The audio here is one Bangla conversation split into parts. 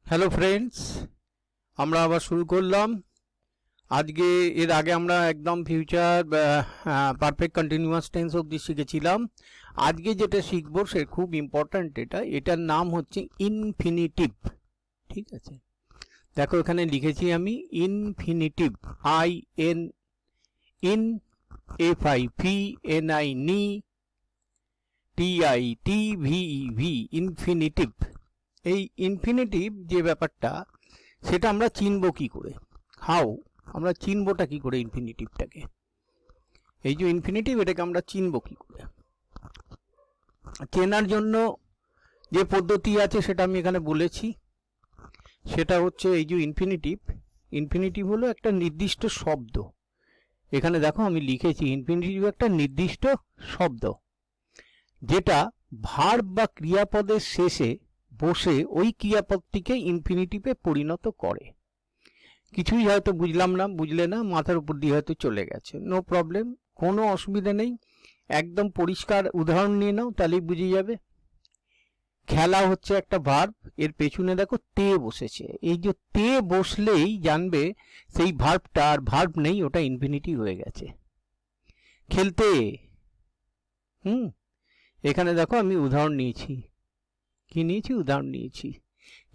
হ্যালো ফ্রেন্ডস, আমরা আবার শুরু করলাম। আজকে এর আগে আমরা একদম ফিউচার পারফেক্ট কন্টিনিউয়াস টেন্স অবধি শিখেছিলাম। আজকে যেটা শিখবো সে খুব ইম্পর্ট্যান্ট, এটার নাম হচ্ছে ইনফিনিটিভ। ঠিক আছে, দেখো এখানে লিখেছি আমি infinitive, I N in F I V N I নি T I T V V infinitive. এই ইনফিনিটিভ যে ব্যাপারটা সেটা আমরা চিনব কি করে, হাউ আমরা চিনবটা কি করে ইনফিনিটিভটাকে, এই যে ইনফিনিটিভ এটাকে আমরা চিনব কি করে। চেনার জন্য যে পদ্ধতি আছে সেটা আমি এখানে বলেছি, সেটা হচ্ছে এই যে ইনফিনিটিভ হলো একটা নির্দিষ্ট শব্দ। এখানে দেখো আমি লিখেছি ইনফিনিটিভ একটা নির্দিষ্ট শব্দ যেটা ভার্ব বা ক্রিয়াপদের শেষে বসে ওই ক্রিয়াপদটিকে ইনফিনিটিভে পরিণত করে। কিছুই হয়তো বুঝলাম না, বুঝলে না, মাথার উপর দিয়ে হয়তো চলে গেছে, নো প্রবলেম, কোনো অসুবিধা নেই। একদম পরিষ্কার উদাহরণ নিয়ে নাও, তাহলেই বুঝে যাবে। খেলা হচ্ছে একটা ভার্ব, এর পেছনে দেখো তে বসেছে, এই যে তে বসলেই জানবে সেই ভার্বটা আর ভার্ব নেই, ওটা ইনফিনিটিভ হয়ে গেছে। খেলতে, এখানে দেখো আমি উদাহরণ নিয়েছি, কি নিয়েছি, উদাহরণ নিয়েছি।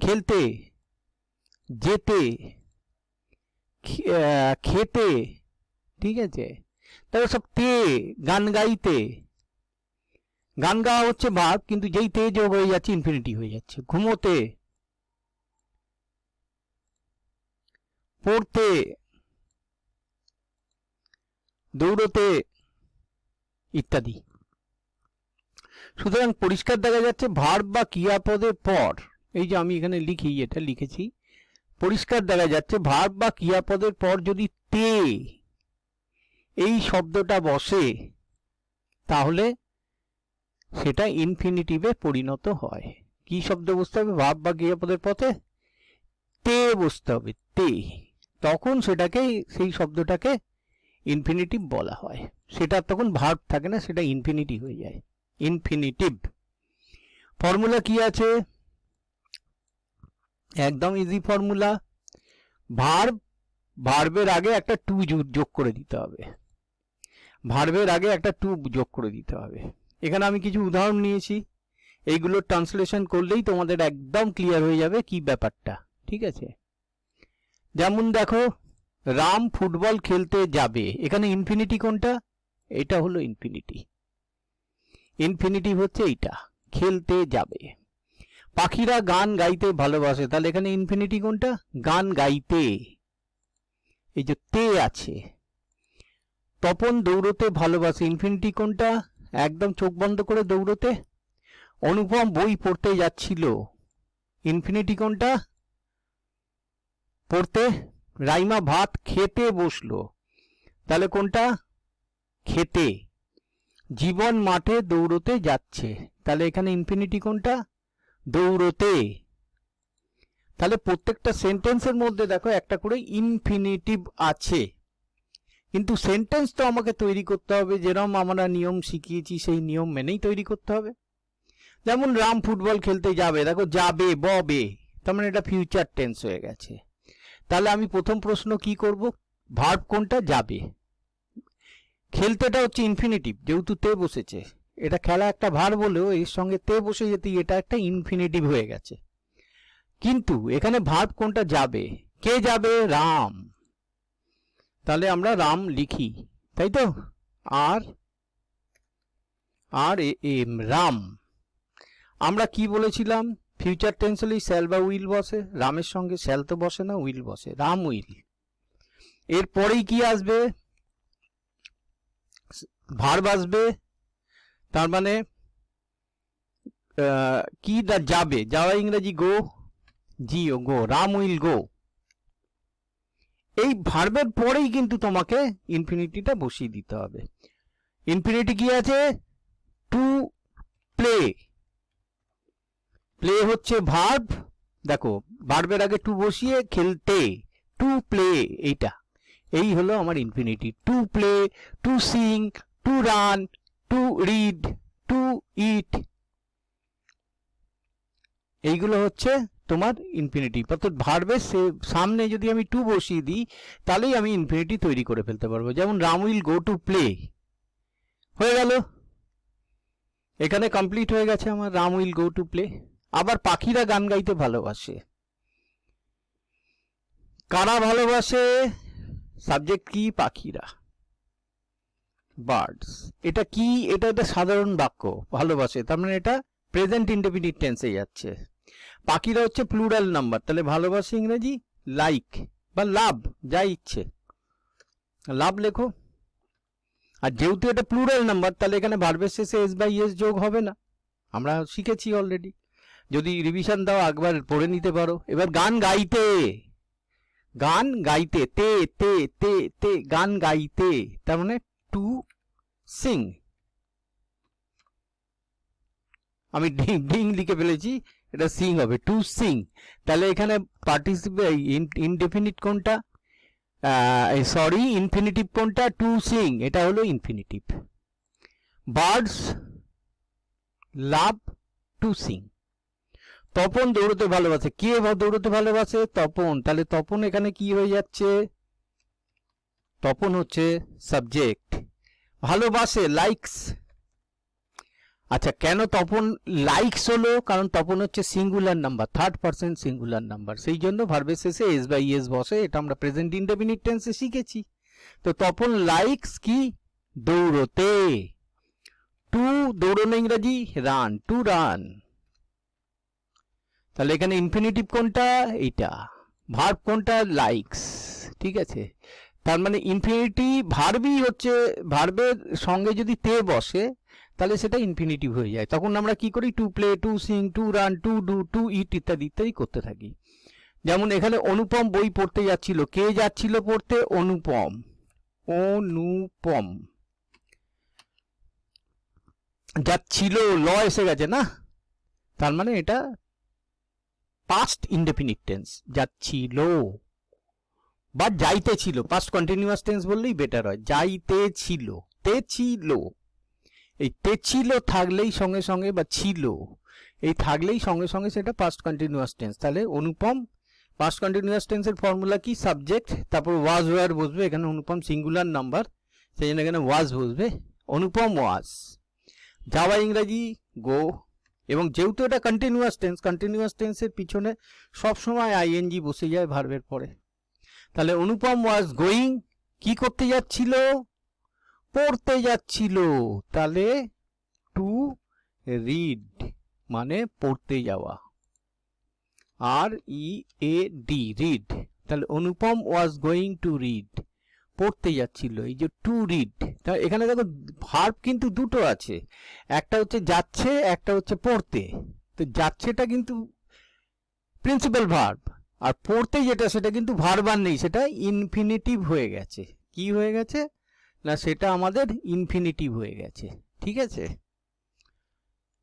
খেলতে, যেতে, খেতে, ঠিক আছে, তাহলে সব তে। গান গাইতে, গান গাওয়া হচ্ছে ভার্ব, কিন্তু যেই তে যোগ হয়ে যাচ্ছে ইনফিনিটিভ হয়ে যাচ্ছে। ঘুমোতে, পড়তে, দৌড়তে ইত্যাদি। সুতরাং পরিষ্কার দেখা যাচ্ছে ভার্ব বা ক্রিয়াপদের পর, এই যে আমি এখানে লিখি, এটা লিখেছি, পরিষ্কার দেখা যাচ্ছে ভার্ব বা ক্রিয়াপদের পর যদি তে এই শব্দটা বসে তাহলে সেটা ইনফিনিটিভে পরিণত হয়। কি শব্দ বসতে হবে? ভার্ব বা ক্রিয়াপদের পথে তে বসতে হবে, তে। তখন সেটাকে, সেই শব্দটাকে ইনফিনিটিভ বলা হয়। সেটা তখন ভার্ব থাকে না, সেটা ইনফিনিটিভ হয়ে যায়, ইনফিনিটিভ। ফর্মুলা কি আছে? একদম ইজি ফর্মুলা। ভার্বের আগে একটা টু যোগ করে দিতে হবে, ভার্বের আগে একটা টু যোগ করে দিতে হবে। এখানে আমি কিছু উদাহরণ নিয়েছি, এইগুলো ট্রান্সলেশন করলেই তোমাদের একদম ক্লিয়ার হয়ে যাবে কি ব্যাপারটা। ঠিক আছে, যেমন দেখো, রাম ফুটবল খেলতে যাবে, এখানে ইনফিনিটি কোনটা? এটা হলো ইনফিনিটি, ইনফিনিটিভ হচ্ছে এইটা, খেলতে যাবে। পাখিরা গান গাইতে ভালোবাসে, তাহলে এখানে ইনফিনিটি কোনটা? গান গাইতে, এই যে তে আছে। তপন দৌড়তে ভালোবাসে, ইনফিনিটি কোনটা? একদম চোখ বন্ধ করে দৌড়তে। অনুপম বই পড়তে যাচ্ছিল, ইনফিনিটি কোনটা? পড়তে। রাইমা ভাত খেতে বসলো, তাহলে কোনটা? খেতে। জীবন মাঠে দৌড়তে যাচ্ছে, তাহলে এখানে ইনফিনিটি কোনটা? দৌড়তে। তাহলে প্রত্যেকটা সেন্টেন্সের মধ্যে দেখো একটা করে ইনফিনিটিভ আছে, কিন্তু সেন্টেন্স তো আমাকে তৈরি করতে হবে, যেরকম আমরা নিয়ম শিখিয়েছি সেই নিয়ম মেনেই তৈরি করতে হবে। যেমন রাম ফুটবল খেলতে যাবে, দেখো যাবে ববে, তার মানে এটা ফিউচার টেন্স হয়ে গেছে। তাহলে আমি প্রথম প্রশ্ন কি করব? ভার্ব কোনটা? যাবে। খেলতেটা হচ্ছে ইনফিনিটিভ, যেহেতু তে বসেছে, এটা খেলা একটা ভার্ব হলেও এর সঙ্গে তে বসে যেতে এটা একটা ইনফিনিটিভ হয়ে গেছে। কিন্তু এখানে ভার্ব কোনটা? যাবে। কে যাবে? রাম। তাহলে আমরা রাম লিখি, তাই তো, আর এম, রাম। আমরা কি বলেছিলাম? ফিউচার টেন্স হলেই শ্যাল বা উইল বসে, রামের সঙ্গে শ্যাল তো বসে না, উইল বসে, রাম উইল। এরপরেই কি আসবে? ভার্ব আসবে, তার মানে কি? যাবে, যাওয়া ইংরেজি গো, জিও, গো, রাম উইল গো। এই ভার্বের পরেই কিন্তু তোমাকে ইনফিনিটিটা বসিয়ে দিতে হবে। ইনফিনিটি কি আছে? টু প্লে, প্লে হচ্ছে ভার্ব, দেখো ভার্বের আগে টু বসিয়ে খেলতে, টু প্লে, এইটা, এই হলো আমার infinity. To play, to sing, to run, to read, to eat, এইগুলো হচ্ছে তোমার ইনফিনিটিভ। অর্থাৎ ভার্বের সামনে যদি আমি টু বসিয়ে দিই তাহলেই আমি ইনফিনিটিভ তৈরি করে ফেলতে পারবো। যেমন Ram will go to play, হয়ে গেল, এখানে কমপ্লিট হয়ে গেছে আমার Ram will go to play. আবার পাখিরা গান গাইতে ভালোবাসে, কারা ভালোবাসে? সাবজেক্ট কি? পাখিরা, বার্ডস। এটা কি? এটা একটা সাধারণ বাক্য, ভালোবাসে, তার মানে এটা প্রেজেন্ট ইনডেফিনিট টেন্সে যাচ্ছে। পাখিরা হচ্ছে প্লুরাল নাম্বার, তাহলে ভালোবাসে ইংরেজি লাইক বা লাভ, যা ইচ্ছে লাভ লেখো। আর যেহেতু এটা প্লুরাল নাম্বার তাহলে এখানে ভার্বের শেষে এস বাই এস যোগ হবে না, আমরা শিখেছি অলরেডি। যদি রিভিশন দাও একবার পড়ে নিতে পারো। এবার গান গাইতে, গান গাইতে, তে তে তে তে, গান গাইতে, তার মানে টু সিং। আমি ডিং ডিং লিখে ফেলেছি, এটা সিং হবে, টু সিং। তাহলে এখানে পার্টিসিপেট ইনডেফিনিট কোনটা, সরি ইনফিনিটিভ কোনটা? টু সিং, এটা হলো infinitive. Birds love to Singh. Tapan দৌড়তে ভালোবাসে, কে দৌড়তে ভালোবাসে? তপন। তাহলে তপন এখানে কি হয়ে যাচ্ছে? তপন হচ্ছে সাবজেক্ট, ভালোবাসে লাইকস। আচ্ছা, কেন তপন লাইকস হলো? কারণ তপন হচ্ছে singular number, third person singular number, সেই জন্য ভার্বের শেষে এস বাই এস বসে। এটা আমরা প্রেজেন্ট ইনডেফিনিট টেন্সে শিখেছি। তো তপন লাইকস কি? দৌড়তে। টু দৌড়ানো ইংরেজি রান, টু রান। তাহলে এখানে ইনফিনিটিভ কোনটা? এইটা। ভার্ব কোনটা? লাইকস, ঠিক আছে। তার মানে ইনফিনিটিভ ভার্বই হচ্ছে, ভার্বের সঙ্গে যদি তে বসে তাহলে সেটা ইনফিনিটিভ হয়ে যায়। তখন আমরা কি করি? To play, to sing, to run, to do, to eat ইত্যাদি ইত্যাদি করতে থাকি। যেমন এখানে অনুপম বই পড়তে যাচ্ছিল, কে যাচ্ছিল পড়তে? অনুপম, অনুপম। যাচ্ছিল, ল এসে গেছে না, তার মানে এটা পাস্ট ইনডেফিনিট টেন্স, যাচ্ছিল বা যাইতে ছিল। পাস্ট কন্টিনিউয়াস টেন্স বললেই বেটার হয়, যাইতে ছিল, তে ছিল। এই তে ছিল থাকলেই সঙ্গে সঙ্গে, বা ছিল এই থাকলেই সঙ্গে সঙ্গে সেটা পাস্ট কন্টিনিউয়াস টেন্স। তাহলে অনুপম, পাস্ট কন্টিনিউয়াস টেন্সের ফর্মুলা কি? সাবজেক্ট, তারপর ওয়াজ ওয়ার বসবে। এখানে অনুপম সিঙ্গুলার নাম্বার, সেই জন্য এখানে ওয়াজ বসবে, অনুপম ওয়াজ। যাওয়া ইংরাজি গো, এবং যেহেতু এটা কন্টিনিউয়াস টেন্স, কন্টিনিউয়াস টেন্সের পিছনে সবসময় আইএনজি বসে যায় ভার্বের পরে। তাহলে অনুপম ওয়াজ গোয়িং, কি করতে যাচ্ছিল? পড়তে যাচ্ছিল। তাহলে টু রিড মানে পড়তে যাওয়া, আর ই এ ডি, রিড। তাহলে অনুপম ওয়াজ গোয়িং টু রিড, পড়তে যাচ্ছিল। এই যে টু রিড, তা এখানে দেখো ভার্ব কিন্তু দুটো আছে, একটা হচ্ছে যাচ্ছে, একটা হচ্ছে পড়তে। তো যাচ্ছেটা কিন্তু প্রিন্সিপাল ভার্ব, আর পড়তে যেটা সেটা কিন্তু ভার্ব আর নেই, সেটা ইনফিনিটিভ হয়ে গেছে। কি হয়ে গেছে না, সেটা আমাদের ইনফিনিটিভ হয়ে গেছে, ঠিক আছে,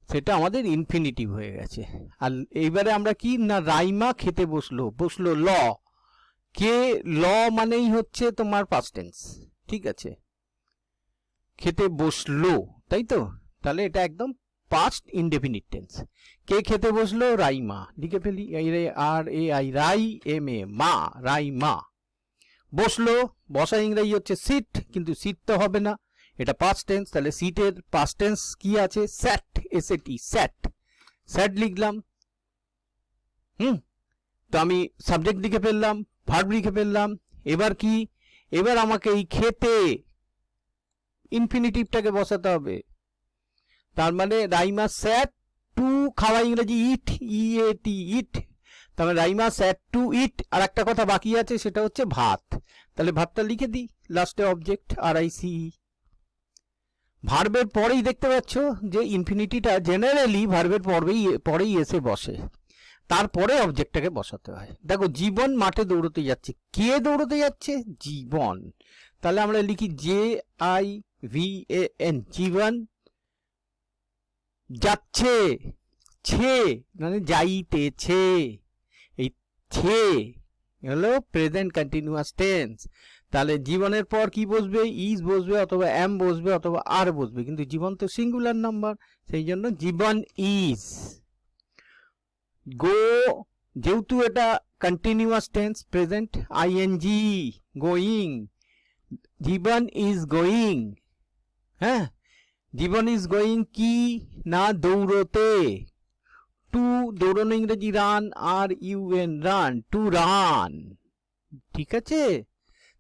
সেটা আমাদের ইনফিনিটিভ হয়ে গেছে। আর এইবারে আমরা কি না, রাইমা খেতে বসলো, বসলো ল, কে ল মানেই হচ্ছে তোমার পাস্ট টেন্স, ঠিক আছে, খেতে বসলো, তাই তো। তাহলে এটা একদম পাস্ট ইনডেফিনিট টেন্স। কে খেতে বসলো? রাইমা, লিখে ফেলি, আর A I, Rai M A, মা, রাইমা। বসলো, বসা ইংরেজি হচ্ছে সিট, কিন্তু সিট তো হবে না, এটা পাস্ট টেন্স। তাহলে সিটের পাস্ট টেন্স কি আছে? স্যাট, এসএটি, স্যাট, স্যাট লিখলাম। তো আমি সাবজেক্ট লিখে ফেললাম, ভার্ব লিখে ফেললাম। এবার কি? এবার আমাকে এই খেতে ইনফিনিটিভটাকে বসাতে হবে। তার মানে রাইমা স্যাট টু, খাওয়া ইংরেজি ইট, ইএটি, ইট। তাহলে রাইমা স্যাট টু ইট। আর একটা কথা বাকি আছে, সেটা হচ্ছে ভাত। তাহলে ভাতটা লিখে দিই, লাস্টে অবজেক্ট আর আই সি। ভার্বের পরেই দেখতে পাচ্ছ যে ইনফিনিটিটা জেনারেলি ভার্বের পরেই এসে বসে, তারপরে অবজেক্টটাকে বসাতে হয়। দেখো, জীবন মাঠে দৌড়তে যাচ্ছে, কে দৌড়তে যাচ্ছে? জীবন। তাহলে আমরা লিখি J I V A N, জীবন যাচ্ছে, ছে মানে যাইতেছে, এই ছে হলো প্রেজেন্ট কন্টিনিউয়াস টেন্স। তাহলে জীবনের পর কি বসবে? ইজ বসবে, অথবা এম বসবে, অথবা আর বসবে, কিন্তু জীবন তো সিঙ্গুলার নাম্বার, সেই জন্য জীবন ইজ। গো যেহেতু এটা continuous tense present ING going, জীবন ইজ গোয়িং, হ্যাঁ জীবন ইজ গোয়িং কি না দৌড়তে, টু দৌড়ানো ইংরেজি রান, আর ইউএন রান, টু রান, ঠিক আছে।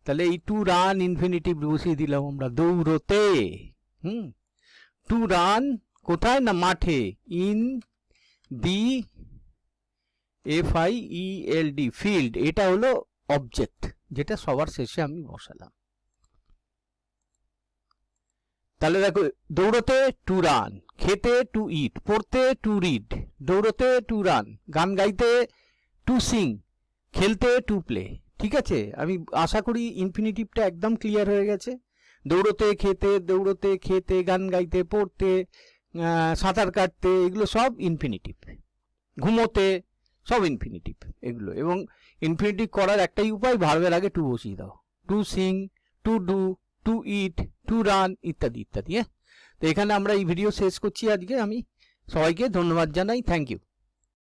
তাহলে এই টু রান ইনফিনিটিভ বসিয়ে দিলাম আমরা দৌড়তে। টু রান কোথায় না মাঠে, ইন দি FIELD ফিল্ড, এটা হলো অবজেক্ট যেটা সবার শেষে আমি বসালাম। তাহলে দেখো দৌড়তে টু রান, খেতে টু ইট, পড়তে টু রিড, দৌড়তে টু রান, গান গাইতে টু সিং, খেলতে টু প্লে, ঠিক আছে। আমি আশা করি ইনফিনিটিভটা একদম ক্লিয়ার হয়ে গেছে। দৌড়তে খেতে, গান গাইতে, পড়তে, সাঁতার কাটতে, এগুলো সব ইনফিনিটিভ, ঘুমোতে সব ইনফিনিটিভ এগুলো। এবং ইনফিনিটিভ করার একটাই উপায়, ভার্বের আগে টু বসিয়ে দাও, to sing, to do, to eat, to run ইত্যাদি ইত্যাদি। হ্যাঁ, তো এখানে আমরা এই ভিডিও শেষ করছি আজকে। আমি সবাইকে ধন্যবাদ জানাই, থ্যাংক ইউ।